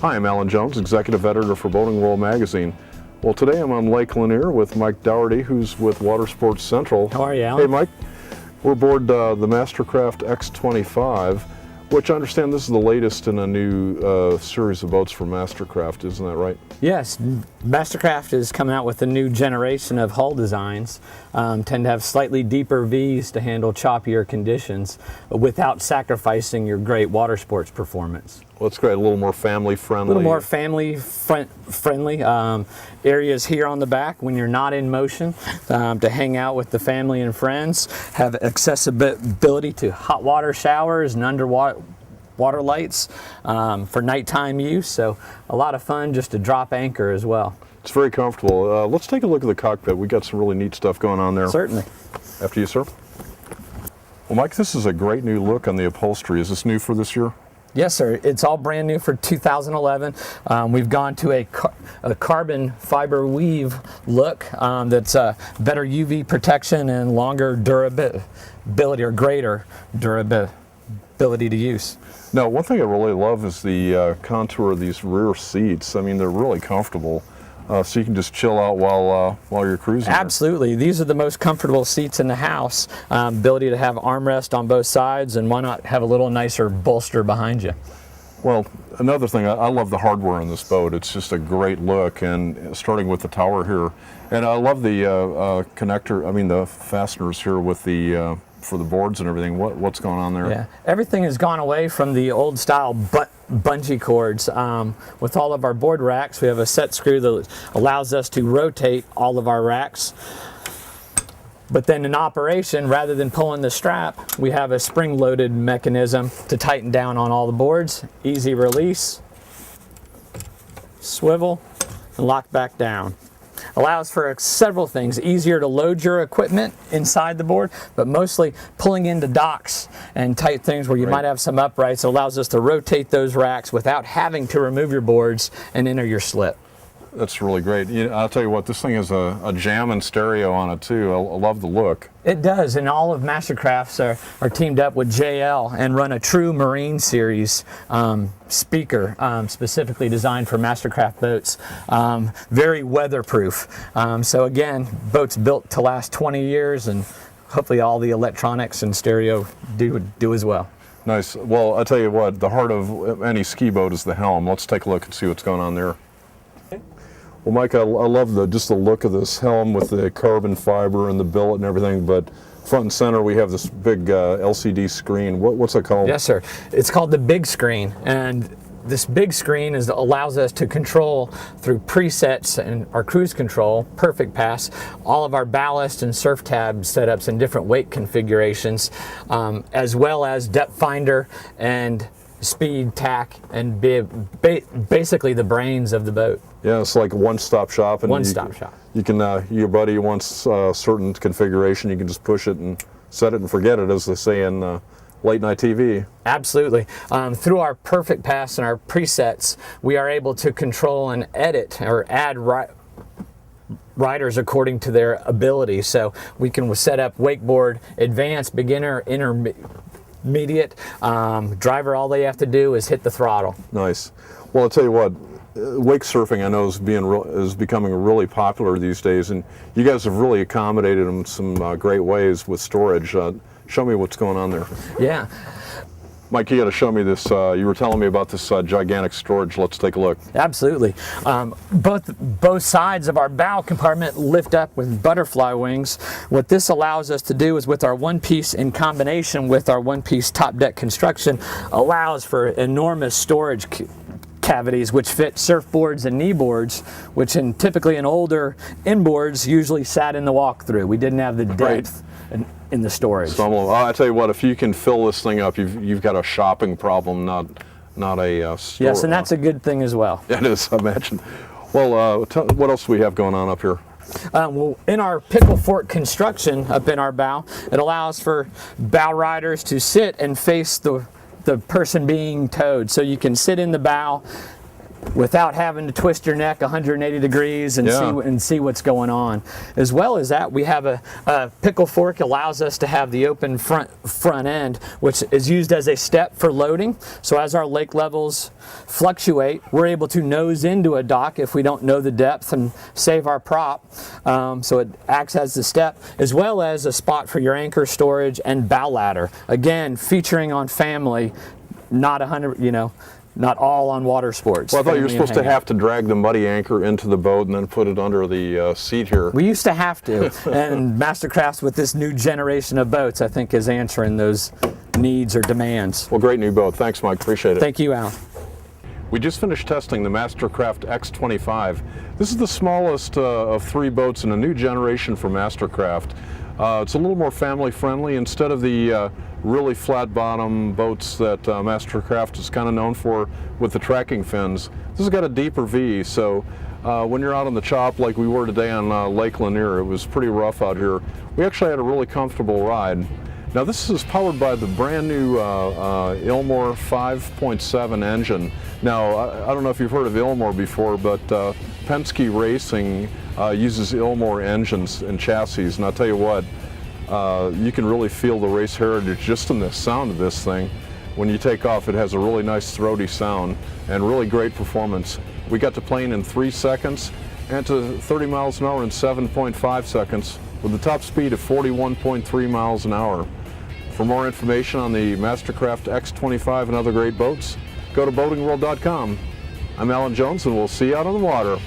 Hi, I'm Alan Jones, Executive Editor for Boating World Magazine. Well, today I'm on Lake Lanier with Mike Dougherty, who's with Watersports Central. How are you, Alan? Hey, Mike. We're aboard the Mastercraft X25, which I understand this is the latest in a new series of boats for Mastercraft, isn't that right? Yes, Mastercraft is coming out with a new generation of hull designs. Tend to have slightly deeper V's to handle choppier conditions without sacrificing your great water sports performance. Well, that's great. A little more family friendly. A little more family friendly. Areas here on the back when you're not in motion to hang out with the family and friends. Have accessibility to hot water showers and underwater water lights for nighttime use. So a lot of fun just to drop anchor as well. It's very comfortable. Let's take a look at the cockpit. We got some really neat stuff going on there. Certainly. After you, sir. Well, Mike, this is a great new look on the upholstery. Is this new for this year? Yes, sir. It's all brand new for 2011. We've gone to a carbon fiber weave look that's better UV protection and longer durability, or greater durability to use. Now, one thing I really love is the contour of these rear seats. I mean, they're really comfortable. So you can just chill out while you're cruising. Absolutely. These are the most comfortable seats in the house. Ability to have armrest on both sides, and why not have a little nicer bolster behind you? Well, another thing, I love the hardware in this boat. It's just a great look, and starting with the tower here. And I love the the fasteners here with the for the boards and everything. What's going on there? Yeah, everything has gone away from the old style bungee cords. With all of our board racks, we have a set screw that allows us to rotate all of our racks. But then in operation, rather than pulling the strap, we have a spring-loaded mechanism to tighten down on all the boards. Easy release, swivel, and lock back down. Allows for several things. Easier to load your equipment inside the board, but mostly pulling into docks and tight things where you might have some uprights. It allows us to rotate those racks without having to remove your boards and enter your slip. That's really great. I'll tell you what, this thing has a jamming stereo on it too. I love the look. It does, and all of Mastercrafts are teamed up with JL and run a true Marine Series speaker specifically designed for Mastercraft boats. Very weatherproof. So again, boats built to last 20 years, and hopefully all the electronics and stereo do as well. Nice. Well, I'll tell you what, the heart of any ski boat is the helm. Let's take a look and see what's going on there. Well, Mike, I love just the look of this helm with the carbon fiber and the billet and everything, but front and center we have this big LCD screen. What's that called? Yes, sir. It's called the big screen, and this big screen allows us to control through presets and our cruise control, Perfect Pass, all of our ballast and surf tab setups in different weight configurations, as well as depth finder and speed, tack, and basically the brains of the boat. Yeah, it's like a one-stop shop. And one-stop shop. You can, your buddy wants a certain configuration, you can just push it and set it and forget it, as they say in late night TV. Absolutely. Through our Perfect Pass and our presets, we are able to control and edit or add riders according to their ability. So we can set up wakeboard, advanced, beginner, intermediate. Driver, all they have to do is hit the throttle. Nice. Well, I'll tell you what, wake surfing I know is becoming really popular these days, and you guys have really accommodated them in some great ways with storage. Show me what's going on there. Yeah. Mike, you got to show me this. You were telling me about this gigantic storage. Let's take a look. Absolutely. Both sides of our bow compartment lift up with butterfly wings. What this allows us to do is, with our one piece in combination with our one piece top deck construction, allows for enormous storage cavities which fit surfboards and kneeboards, which typically in older inboards usually sat in the walk-through. We didn't have the depth in the storage. So I tell you what, if you can fill this thing up, you've got a shopping problem, not a store. Yes, and that's a good thing as well. Yeah, it is, I imagine. Well, what else do we have going on up here? Well, in our pickle fork construction up in our bow, it allows for bow riders to sit and face the person being towed. So you can sit in the bow without having to twist your neck 180 degrees and see what's going on. As well as that, we have a pickle fork allows us to have the open front end, which is used as a step for loading. So as our lake levels fluctuate, we're able to nose into a dock if we don't know the depth and save our prop. So it acts as the step, as well as a spot for your anchor storage and bow ladder. Again, featuring on family, not 100, not all on water sports. Well, I thought you were supposed to have to drag the muddy anchor into the boat and then put it under the seat here. We used to have to, and Mastercraft with this new generation of boats, I think, is answering those needs or demands. Well, great new boat. Thanks, Mike. Appreciate it. Thank you, Al. We just finished testing the Mastercraft X25. This is the smallest of 3 boats in a new generation for Mastercraft. It's a little more family friendly. Instead of the really flat bottom boats that Mastercraft is kind of known for with the tracking fins, this has got a deeper V, so when you're out on the chop like we were today on Lake Lanier, it was pretty rough out here. We actually had a really comfortable ride. Now this is powered by the brand new Ilmor 5.7 engine. Now I don't know if you've heard of Ilmor before, but Penske Racing uses Ilmor engines and chassis, and I'll tell you what, you can really feel the race heritage just in the sound of this thing. When you take off, it has a really nice throaty sound and really great performance. We got to plane in 3 seconds and to 30 miles an hour in 7.5 seconds with a top speed of 41.3 miles an hour. For more information on the Mastercraft X25 and other great boats, go to boatingworld.com. I'm Alan Jones, and we'll see you out on the water.